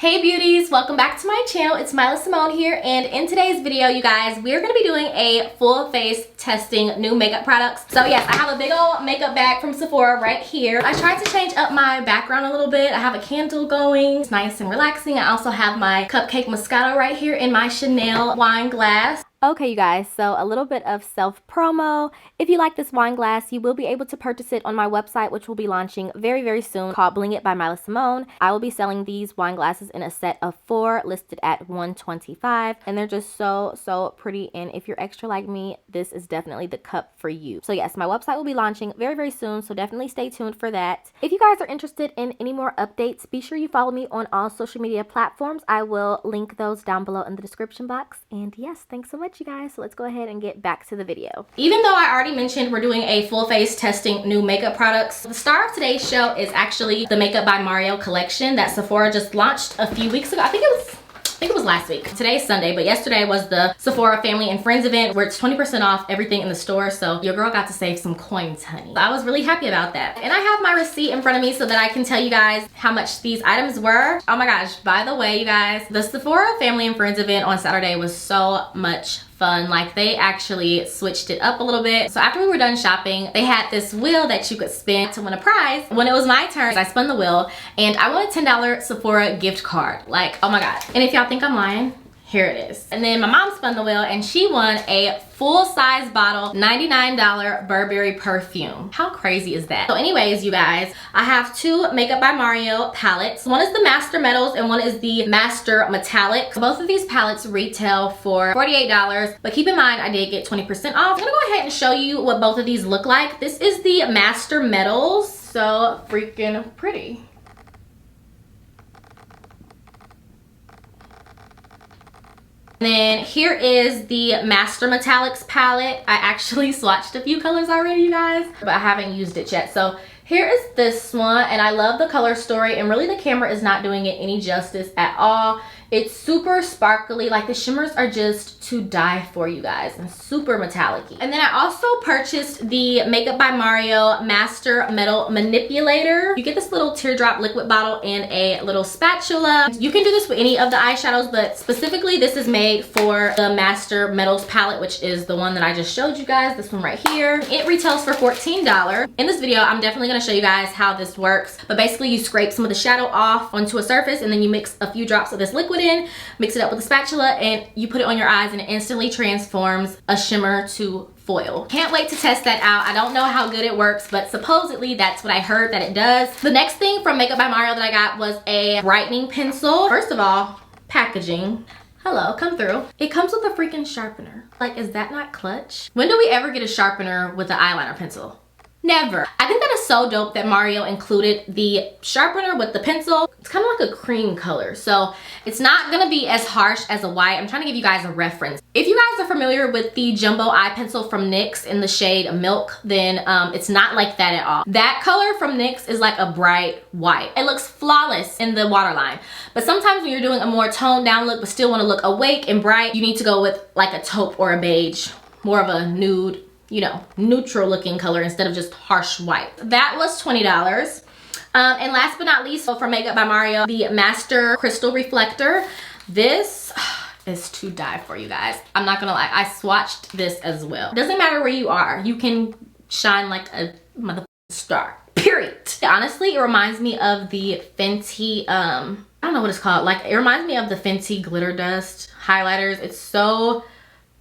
Hey beauties, welcome back to my channel. It's Myla Simone here, and in today's video, you guys, we're going to be doing a full face testing new makeup products. So yes, I have a big old makeup bag from Sephora right here. I tried to change up my background a little bit. I have a candle going. It's nice and relaxing. I also have my Cupcake Moscato right here in my Chanel wine glass. Okay, you guys, so a little bit of self-promo. If you like this wine glass, you will be able to purchase it on my website, which will be launching very, very soon, called Bling It by Myla Simone. I will be selling these wine glasses in a set of 4, listed at $125, and they're just so pretty. And if you're extra like me, this is definitely the cup for you. So yes, my website will be launching very, very soon, so definitely stay tuned for that. If you guys are interested in any more updates, be sure you follow me on all social media platforms. I will link those down below in the description box. And yes, thanks so much, you guys. So let's go ahead and get back to the video. Even though I already mentioned we're doing a full face testing new makeup products, the star of today's show is actually the Makeup by Mario collection that Sephora just launched a few weeks ago. I think it was last week. Today's Sunday, but yesterday was the Sephora Family and Friends event where it's 20% off everything in the store, so your girl got to save some coins, honey. I was really happy about that. And I have my receipt in front of me so that I can tell you guys how much these items were. Oh my gosh, by the way, you guys, the Sephora Family and Friends event on Saturday was so much fun. Like, they actually switched it up a little bit. So after we were done shopping, they had this wheel that you could spin to win a prize. When it was my turn, I spun the wheel and I won a $10 Sephora gift card. Like, oh my god. And if y'all think I'm lying, here it is. And then my mom spun the wheel and she won a full-size bottle, $99 Burberry perfume. How crazy is that? So anyways, you guys, I have 2 Makeup by Mario palettes. One is the Master Metals and one is the Master Metallic. Both of these palettes retail for $48, but keep in mind I did get 20% off. I'm gonna go ahead and show you what both of these look like. This is the Master Metals. So freaking pretty. And then here is the Master Metallics palette. I actually swatched a few colors already, you guys, but I haven't used it yet. So here is this one, and I love the color story, and really the camera is not doing it any justice at all. It's super sparkly, like the shimmers are just to die for, you guys, and super metallic-y. And then I also purchased the Makeup by Mario Master Metal Manipulator. You get this little teardrop liquid bottle and a little spatula. You can do this with any of the eyeshadows, but specifically this is made for the Master Metals palette, which is the one that I just showed you guys, this one right here. It retails for $14. In this video, I'm definitely gonna show you guys how this works, but basically you scrape some of the shadow off onto a surface and then you mix a few drops of this liquid in, mix it up with a spatula, and you put it on your eyes and it instantly transforms a shimmer to foil. Can't wait to test that out. I don't know how good it works, but supposedly that's what I heard that it does. The next thing from Makeup by Mario that I got was a brightening pencil. First of all, packaging. Hello, come through. It comes with a freaking sharpener. Like, is that not clutch? When do we ever get a sharpener with an eyeliner pencil? Never. I think that is so dope that Mario included the sharpener with the pencil. It's kind of like a cream color, so it's not gonna be as harsh as a white. I'm trying to give you guys a reference. If you guys are familiar with the Jumbo Eye Pencil from NYX in the shade Milk, then it's not like that at all. That color from NYX is like a bright white. It looks flawless in the waterline. But sometimes when you're doing a more toned down look but still want to look awake and bright, you need to go with like a taupe or a beige, more of a nude, you know, neutral looking color instead of just harsh white. That was $20. And last but not least, for Makeup by Mario, the Master Crystal Reflector. This is to die for, you guys. I'm not gonna lie, I swatched this as well. Doesn't matter where you are, you can shine like a motherfucking star, period. Honestly, it reminds me of the Fenty, I don't know what it's called. Like, it reminds me of the Fenty Glitter Dust highlighters. It's so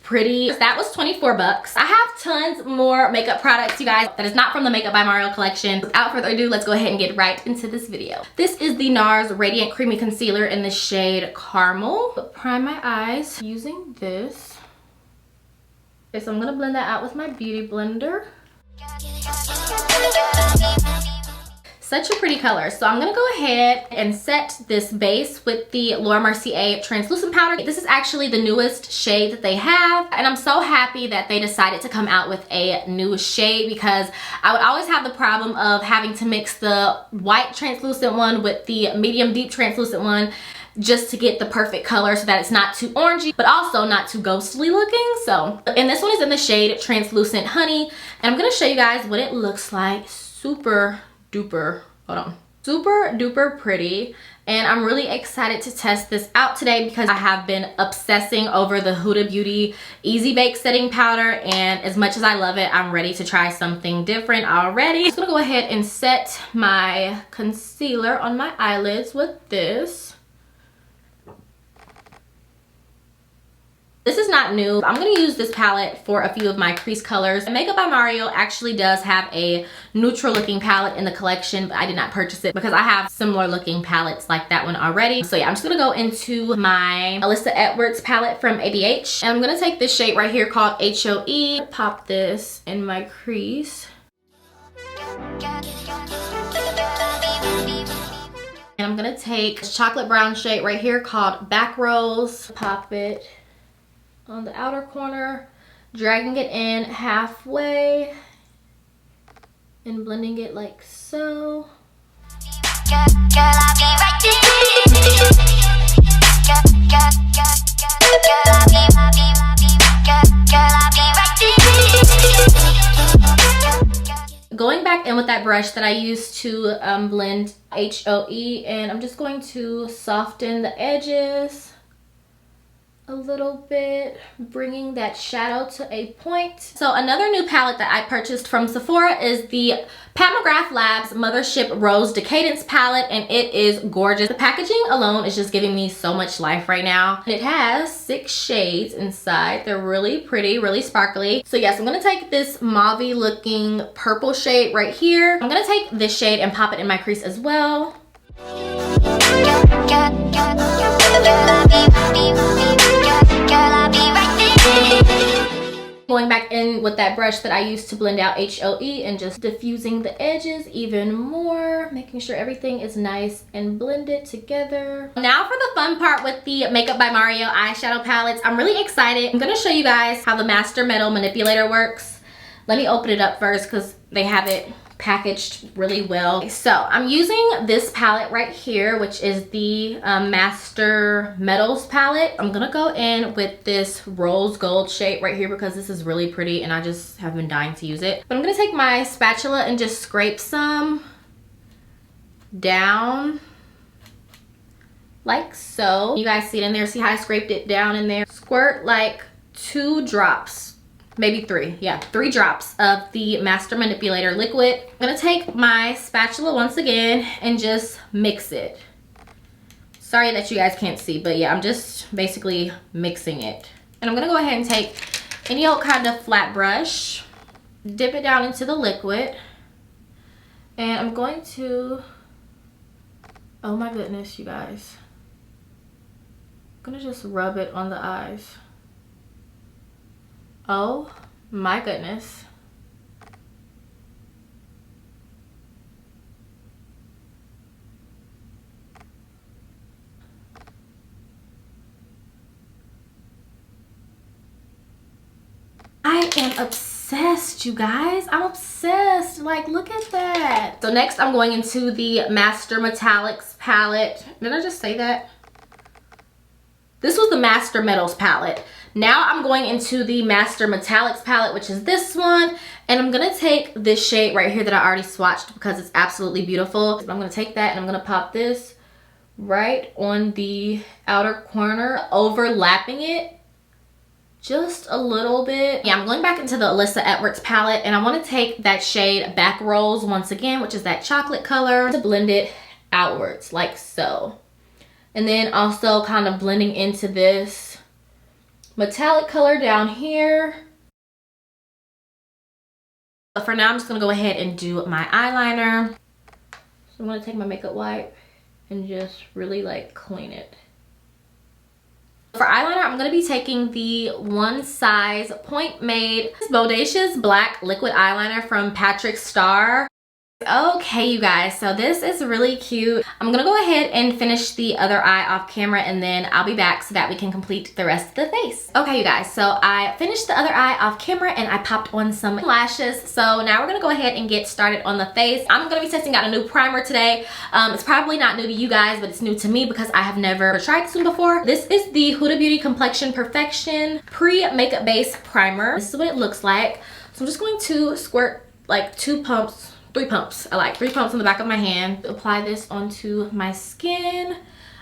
pretty. That was 24 bucks. I have tons more makeup products, you guys, that is not from the Makeup by Mario collection. Without further ado, let's go ahead and get right into this video. This is the NARS Radiant Creamy Concealer in the shade Caramel. Prime my eyes using this. Okay, so I'm gonna blend that out with my beauty blender. Such a pretty color. So I'm gonna go ahead and set this base with the Laura Mercier translucent powder. This is actually the newest shade that they have, and I'm so happy that they decided to come out with a new shade, because I would always have the problem of having to mix the white translucent one with the medium deep translucent one just to get the perfect color so that it's not too orangey but also not too ghostly looking. So, and this one is in the shade Translucent Honey, and I'm gonna show you guys what it looks like. Super duper, hold on, Super duper pretty. And I'm really excited to test this out today because I have been obsessing over the Huda Beauty Easy Bake Setting Powder, and as much as I love it, I'm ready to try something different already. I'm just gonna go ahead and set my concealer on my eyelids with this. This is not new. I'm going to use this palette for a few of my crease colors. Makeup by Mario actually does have a neutral looking palette in the collection, but I did not purchase it because I have similar looking palettes like that one already. So yeah, I'm just going to go into my Alyssa Edwards palette from ABH. And I'm going to take this shade right here called HOE. Pop this in my crease. And I'm going to take this chocolate brown shade right here called Back Rolls. Pop it on the outer corner, dragging it in halfway and blending it like so. Going back in with that brush that I used to blend HOE, and I'm just going to soften the edges a little bit, bringing that shadow to a point. So another new palette that I purchased from Sephora is the Pat McGrath Labs Mothership Rose Decadence palette, and it is gorgeous. The packaging alone is just giving me so much life right now. It has 6 shades inside. They're really pretty, really sparkly. So yes, I'm gonna take this mauve-y looking purple shade right here. I'm gonna take this shade and pop it in my crease as well. Going back in with that brush that I used to blend out HOE and just diffusing the edges even more, making sure everything is nice and blended together. Now for the fun part with the Makeup by Mario eyeshadow palettes. I'm really excited. I'm gonna show you guys how the Master Metal Manipulator works. Let me open it up first because they have it packaged really well. So I'm using this palette right here, which is the Master Metals palette. I'm gonna go in with this rose gold shade right here because this is really pretty and I just have been dying to use it. But I'm gonna take my spatula and just scrape some down like so. You guys see it in there? See how I scraped it down in there? Squirt like 2 drops, maybe 3, yeah, 3 drops of the Master Manipulator liquid. I'm gonna take my spatula once again and just mix it. Sorry that you guys can't see, but yeah, I'm just basically mixing it. And I'm gonna go ahead and take any old kind of flat brush, dip it down into the liquid, and I'm going to, oh my goodness, you guys. I'm gonna just rub it on the eyes. Oh my goodness. I am obsessed, you guys. I'm obsessed. Like, look at that. So next I'm going into the Master Metallics palette. Did I just say that? This was the Master Metals palette. Now I'm going into the Master Metallics palette, which is this one. And I'm gonna take this shade right here that I already swatched because it's absolutely beautiful. So I'm gonna take that and I'm gonna pop this right on the outer corner, overlapping it just a little bit. Yeah, I'm going back into the Alyssa Edwards palette and I wanna take that shade Back Rolls once again, which is that chocolate color, to blend it outwards like so. And then also kind of blending into this metallic color down here. But for now, I'm just gonna go ahead and do my eyeliner. So I'm gonna take my makeup wipe and just really like clean it. For eyeliner, I'm gonna be taking the One Size Point Made Bodacious Black Liquid Eyeliner from Patrick Starrr. Okay, you guys, so this is really cute. I'm gonna go ahead and finish the other eye off camera and then I'll be back so that we can complete the rest of the face. Okay, you guys, so I finished the other eye off camera and I popped on some lashes. So now we're gonna go ahead and get started on the face. I'm gonna be testing out a new primer today. It's probably not new to you guys, but it's new to me because I have never tried this one before. This is the Huda Beauty Complexion Perfection Pre-Makeup Base Primer. This is what it looks like. So I'm just going to squirt like 2 pumps 3 pumps. I like 3 pumps on the back of my hand. Apply this onto my skin.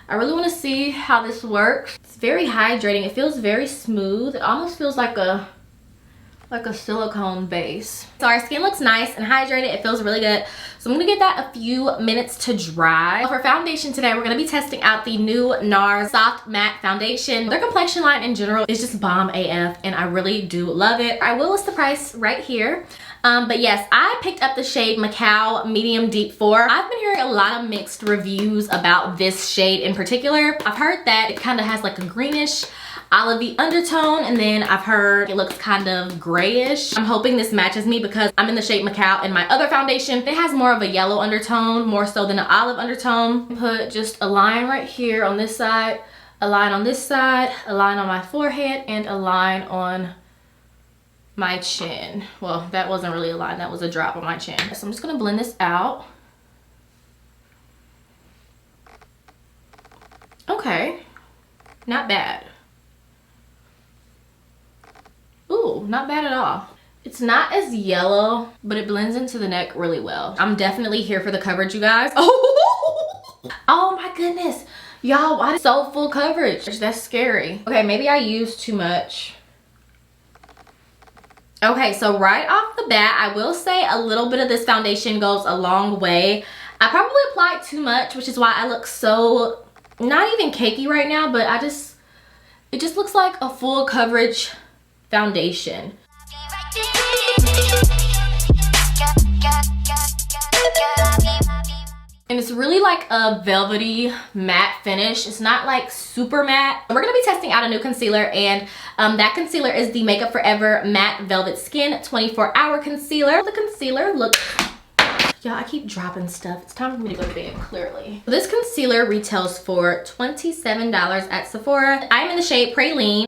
I really want to see how this works. It's very hydrating. It feels very smooth. It almost feels like a silicone base. So our skin looks nice and hydrated. It feels really good. So I'm gonna give that a few minutes to dry. For foundation today, we're gonna be testing out the new NARS Soft Matte Foundation. Their complexion line in general is just bomb AF, and I really do love it. I will list the price right here. But yes, I picked up the shade Macao Medium Deep 4. I've been hearing a lot of mixed reviews about this shade in particular. I've heard that it kind of has like a greenish olivey undertone, and then I've heard it looks kind of grayish. I'm hoping this matches me because I'm in the shade Macao, and my other foundation, it has more of a yellow undertone, more so than an olive undertone. Put just a line right here on this side, a line on this side, a line on my forehead, and a line on my chin. Well, that wasn't really a line, that was a drop on my chin. So I'm just gonna blend this out. Okay, not bad. Ooh, not bad at all. It's not as yellow, but it blends into the neck really well. I'm definitely here for the coverage, you guys. Oh my goodness. Y'all, why is it so full coverage? That's scary. Okay, maybe I used too much. Okay, so right off the bat, I will say a little bit of this foundation goes a long way. I probably applied too much, which is why I look so, not even cakey right now, but it just looks like a full coverage foundation. And it's really like a velvety matte finish. It's not like super matte. We're gonna be testing out a new concealer, and that concealer is the Makeup Forever Matte Velvet Skin 24-Hour Concealer. The concealer looks, y'all, I keep dropping stuff. It's time for me to go to bed, clearly. This concealer retails for $27 at Sephora. I'm in the shade Praline.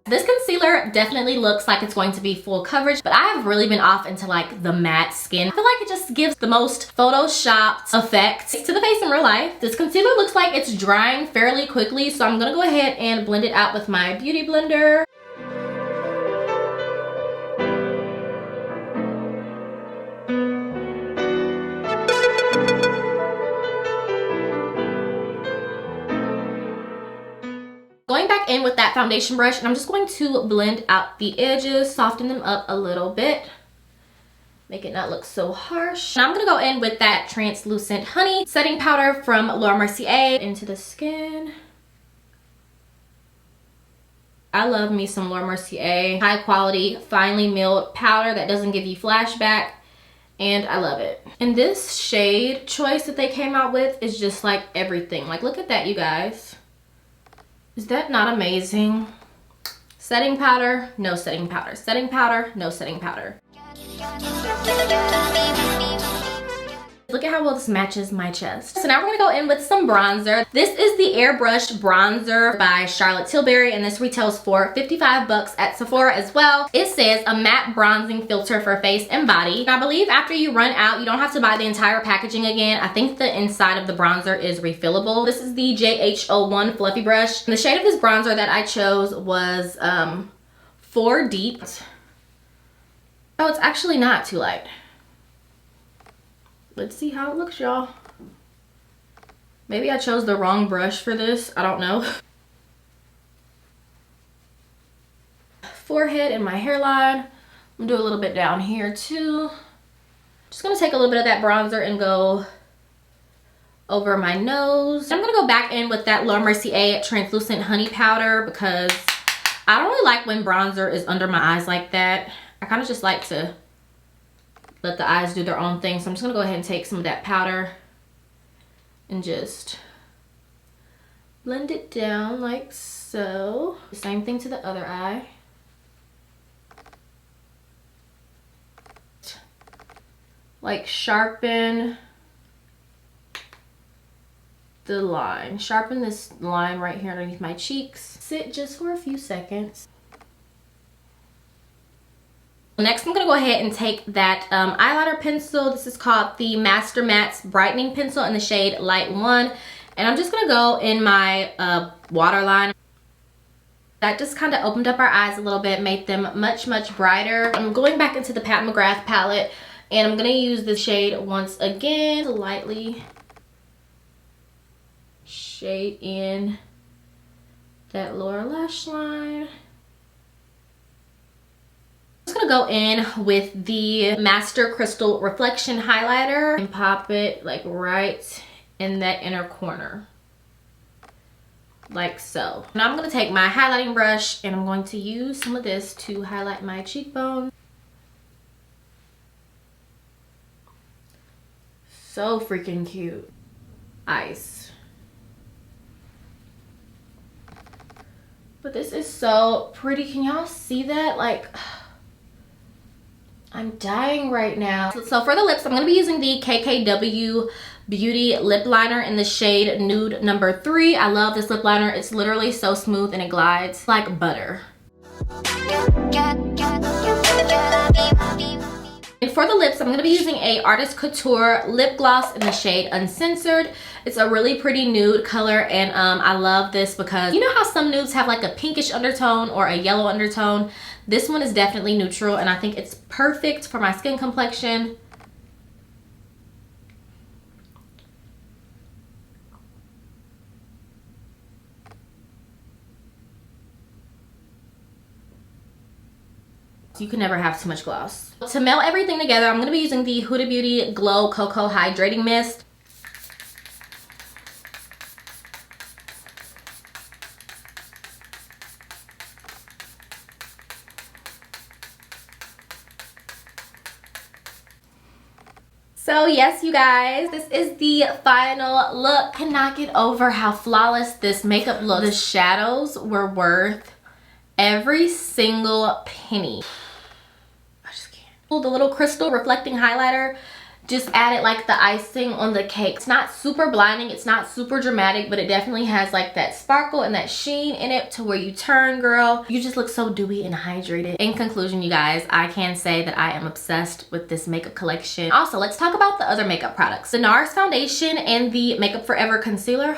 This concealer definitely looks like it's going to be full coverage, but I have really been off into like the matte skin. I feel like it just gives the most photoshopped effect to the face in real life. This concealer looks like it's drying fairly quickly, so I'm gonna go ahead and blend it out with my beauty blender. Going back in with that foundation brush, and I'm just going to blend out the edges, soften them up a little bit, make it not look so harsh. And I'm gonna go in with that translucent honey setting powder from Laura Mercier into the skin. I love me some Laura Mercier, high quality, finely milled powder that doesn't give you flashback, and I love it. And this shade choice that they came out with is just like everything. Like, look at that, you guys. Is that not amazing? Setting powder, no setting powder. Setting powder, no setting powder. Look at how well this matches my chest. So now we're gonna go in with some bronzer. This is the Airbrush Bronzer by Charlotte Tilbury, and this retails for 55 bucks at Sephora as well. It says a matte bronzing filter for face and body. And I believe after you run out, you don't have to buy the entire packaging again. I think the inside of the bronzer is refillable. This is the JH01 Fluffy Brush. And the shade of this bronzer that I chose was 4 Deep. Oh, it's actually not too light. Let's see how it looks, y'all. Maybe I chose the wrong brush for this. I don't know. Forehead and my hairline. I'm gonna do a little bit down here too. Just gonna take a little bit of that bronzer and go over my nose. I'm gonna go back in with that Laura Mercier translucent honey powder because I don't really like when bronzer is under my eyes like that. I kind of just like to let the eyes do their own thing. So I'm just gonna go ahead and take some of that powder and just blend it down like so. Same thing to the other eye. Like sharpen the line. Sharpen this line right here underneath my cheeks. Sit just for a few seconds. Next, I'm gonna go ahead and take that eyeliner pencil. This is called the Master Matte's Brightening Pencil in the shade Light 1. And I'm just gonna go in my waterline. That just kind of opened up our eyes a little bit, made them much, much brighter. I'm going back into the Pat McGrath palette, and I'm gonna use the shade once again to lightly shade in that lower lash line. I'm just gonna go in with the Master Crystal Reflection Highlighter and pop it like right in that inner corner. Like so. Now I'm going to take my highlighting brush and I'm going to use some of this to highlight my cheekbone. So freaking cute. Ice. But this is so pretty. Can y'all see that? Like, I'm dying right now. So for the lips, I'm going to be using the KKW Beauty lip liner in the shade Nude number 3. I love this lip liner. It's literally so smooth and it glides like butter. And for the lips, I'm going to be using a Artist Couture lip gloss in the shade Uncensored. It's a really pretty nude color, and I love this because you know how some nudes have like a pinkish undertone or a yellow undertone? This one is definitely neutral, and I think it's perfect for my skin complexion. You can never have too much gloss. To melt everything together, I'm going to be using the Huda Beauty Glow Cocoa Hydrating Mist. So yes, you guys, this is the final look. Cannot get over how flawless this makeup looks. The shadows were worth every single penny. I just can't. The little crystal reflecting highlighter just added like the icing on the cake. It's not super blinding, it's not super dramatic, but it definitely has like that sparkle and that sheen in it to where you turn, girl. You just look so dewy and hydrated. In conclusion, you guys, I can say that I am obsessed with this makeup collection. Also, let's talk about the other makeup products. The NARS foundation and the Makeup Forever concealer.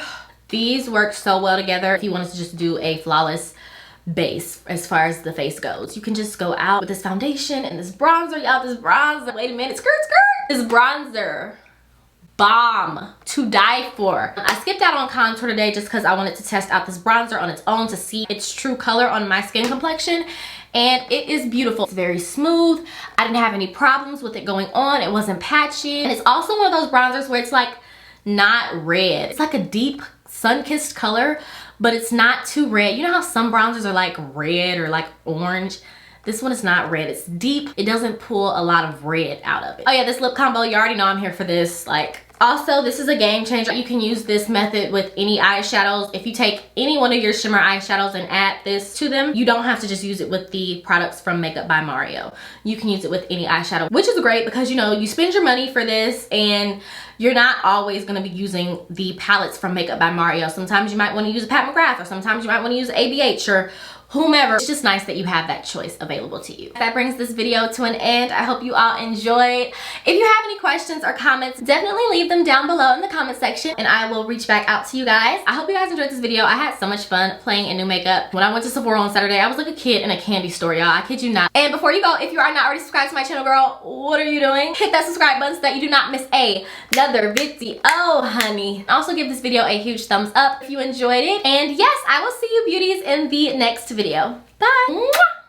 These work so well together. If you wanted to just do a flawless base as far as the face goes, you can just go out with this foundation and this bronzer. Y'all, this bronzer, wait a minute, skirt. This bronzer, bomb, to die for. I skipped out on contour today just because I wanted to test out this bronzer on its own to see its true color on my skin complexion, and it is beautiful. It's very smooth. I didn't have any problems with it going on. It wasn't patchy, and it's also one of those bronzers where it's like not red. It's like a deep sun-kissed color, but it's not too red. You know how some bronzers are like red or like orange? This one is not red, it's deep. It doesn't pull a lot of red out of it. Oh yeah, this lip combo, you already know I'm here for this. Like, also, this is a game changer. You can use this method with any eyeshadows. If you take any one of your shimmer eyeshadows and add this to them, you don't have to just use it with the products from Makeup by Mario. You can use it with any eyeshadow, which is great because, you know, you spend your money for this and you're not always gonna be using the palettes from Makeup by Mario. Sometimes you might wanna use a Pat McGrath, or sometimes you might wanna use ABH or whomever. It's just nice that you have that choice available to you. That brings this video to an end. I hope you all enjoyed. If you have any questions or comments, definitely leave them down below in the comment section and I will reach back out to you guys. I hope you guys enjoyed this video. I had so much fun playing in new makeup. When I went to Sephora on Saturday, I was like a kid in a candy store, y'all. I kid you not. And before you go, if you are not already subscribed to my channel, girl, what are you doing? Hit that subscribe button so that you do not miss another video, honey. Also give this video a huge thumbs up if you enjoyed it. And yes, I will see you beauties in the next video. Bye. Mwah!